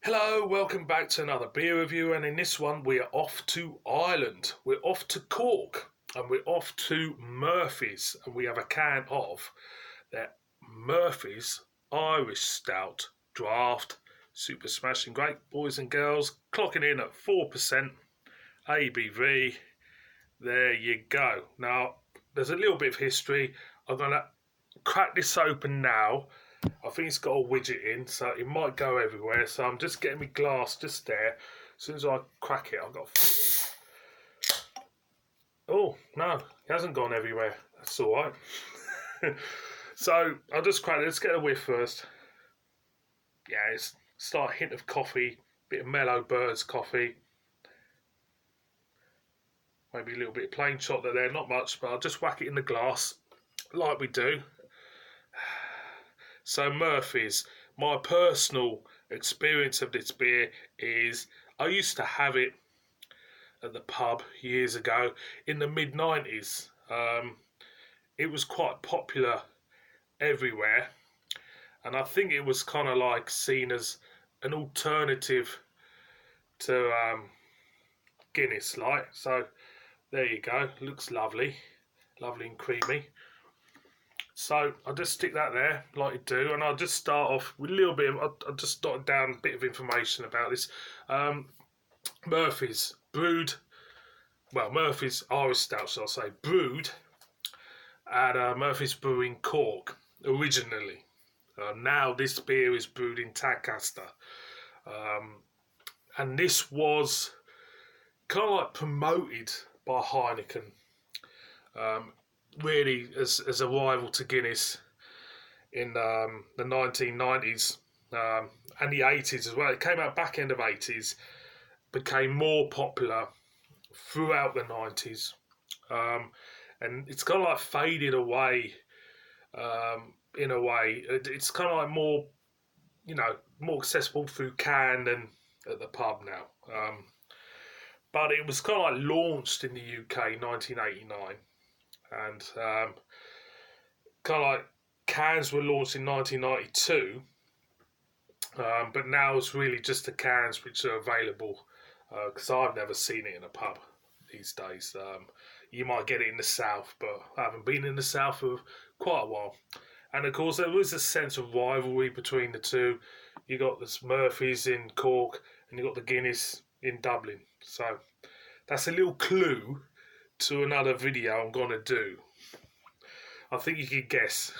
Hello, welcome back to another beer review, and in this one we are off to Ireland. We're off to Cork, and we're off to Murphy's, and we have a can of their Murphy's Irish Stout Draught. Super smashing great, boys and girls, clocking in at 4% ABV. There you go. Now, there's a little bit of history. I'm going to crack this open now. I think it's got a widget in, so it might go everywhere. So I'm just getting my glass just there. As soon as I crack it, I've got a feeling. Oh, no, it hasn't gone everywhere. That's all right. So I'll just crack it. Let's get a whiff first. Yeah, it's start a hint of coffee, bit of mellow bird's coffee. Maybe a little bit of plain chocolate there, not much, but I'll just whack it in the glass like we do. So Murphy's, my personal experience of this beer is I used to have it at the pub years ago in the mid-90s. It was quite popular everywhere, and I think it was kind of like seen as an alternative to Guinness, like. So there you go, looks lovely, lovely and creamy. So I'll just stick that there like you do, and I'll just start off with a little bit of, I'll just jot down a bit of information about this. Murphy's brewed, well, Murphy's Irish Stout, shall I say, brewed at Murphy's Brewing Cork originally. Now this beer is brewed in Tadcaster. And this was kind of like promoted by Heineken. Really as a rival to Guinness in the 1990s and the 80s as well. It came out back end of 80s, became more popular throughout the 90s, and it's kind of like faded away in a way. It's kind of like more, more accessible through can than at the pub now. But it was kind of like launched in the UK in 1989. And kind of like cans were launched in 1992, but now it's really just the cans which are available, because I've never seen it in a pub these days. You might get it in the south, but I haven't been in the south for quite a while. And of course there was a sense of rivalry between the two. You got this Murphy's in Cork and you got the Guinness in Dublin. So that's a little clue to another video I'm going to do. I think you can guess.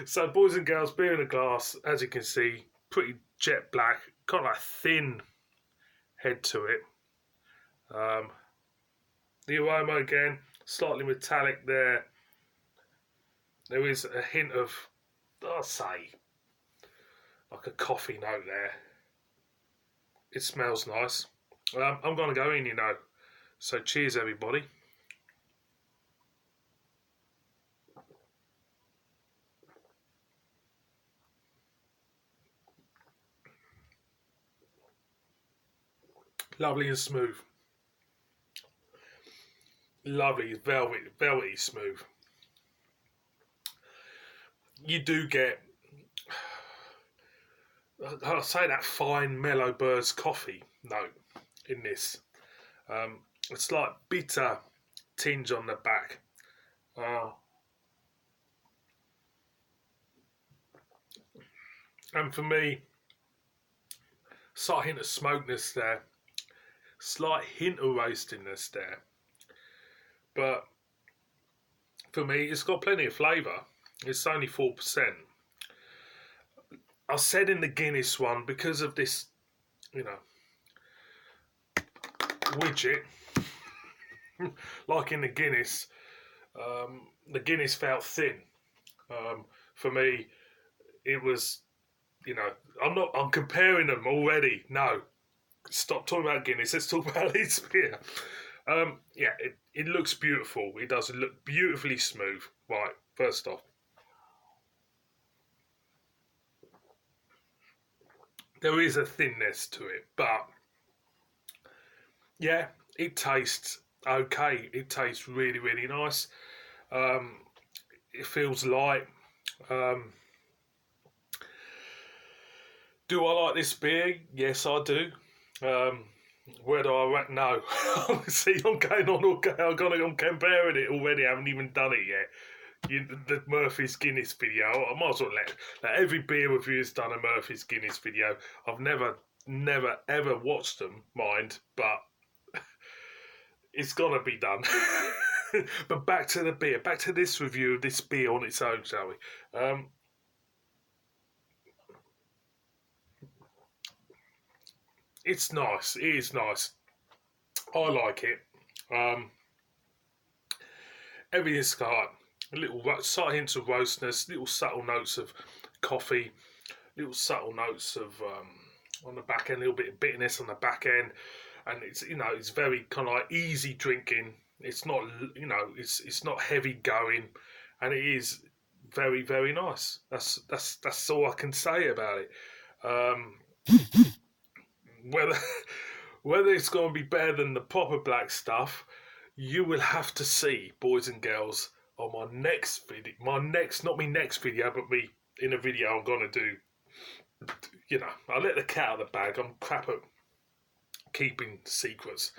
So boys and girls, beer in a glass, as you can see, pretty jet black, kind of like thin head to it. The aroma again, slightly metallic there. There is a hint of, I'll say, like a coffee note there. It smells nice. I'm going to go in, So cheers, everybody. Lovely and smooth. Lovely, velvety smooth. You do get, I'll say, that fine mellow bird's coffee note in this. It's like bitter tinge on the back. And for me, slight hint of smokiness there, slight hint of roastiness there. But for me, it's got plenty of flavour. It's only 4%. I said in the Guinness one, because of this, widget, like in the Guinness felt thin. For me, it was, I'm comparing them already. No, stop talking about Guinness. Let's talk about this beer. It looks beautiful. It does look beautifully smooth. Right, first off, there is a thinness to it, but yeah, it tastes okay. It tastes really, really nice. It feels light. Do I like this beer? Yes, I do. Where do I rank? No. See, I'm going on. I'm comparing it already. I haven't even done it yet. The Murphy's Guinness video. I might as well let every beer review's done a Murphy's Guinness video. I've never, ever watched them, mind, but it's gotta be done. But back to the beer. Back to this review of this beer on its own, shall we? It's nice. It is nice. I like it. Everything's got a little subtle hints of roastness, little subtle notes of coffee, little subtle notes of on the back end, a little bit of bitterness on the back end, and it's very kind of like easy drinking. It's not it's not heavy going, and it is very, very nice. That's all I can say about it. Whether whether it's going to be better than the proper black stuff, you will have to see, boys and girls, on my next video. Not my next video, but me in a video I'm going to do. I let the cat out of the bag. I'm crap at keeping secrets,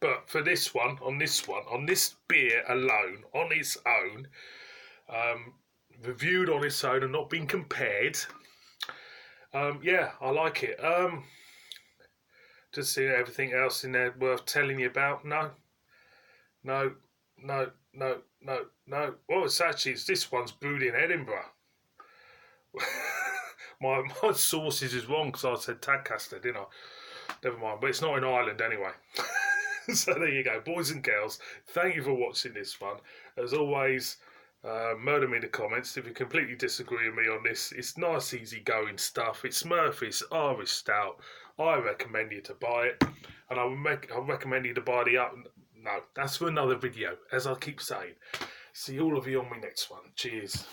But for this one, on this beer alone, on its own, reviewed on its own and not being compared, I like it. Just see everything else in there worth telling you about? No. Well, it's this one's brewed in Edinburgh. my sources is wrong because I said Tadcaster, didn't I? Never mind, but it's not in Ireland anyway. So there you go, boys and girls. Thank you for watching this one. As always, murder me in the comments if you completely disagree with me on this. It's nice, easy going stuff. It's Murphy's Irish Stout. I recommend you to buy it, and I recommend you to buy the up. No, that's for another video, as I keep saying. See all of you on my next one. Cheers.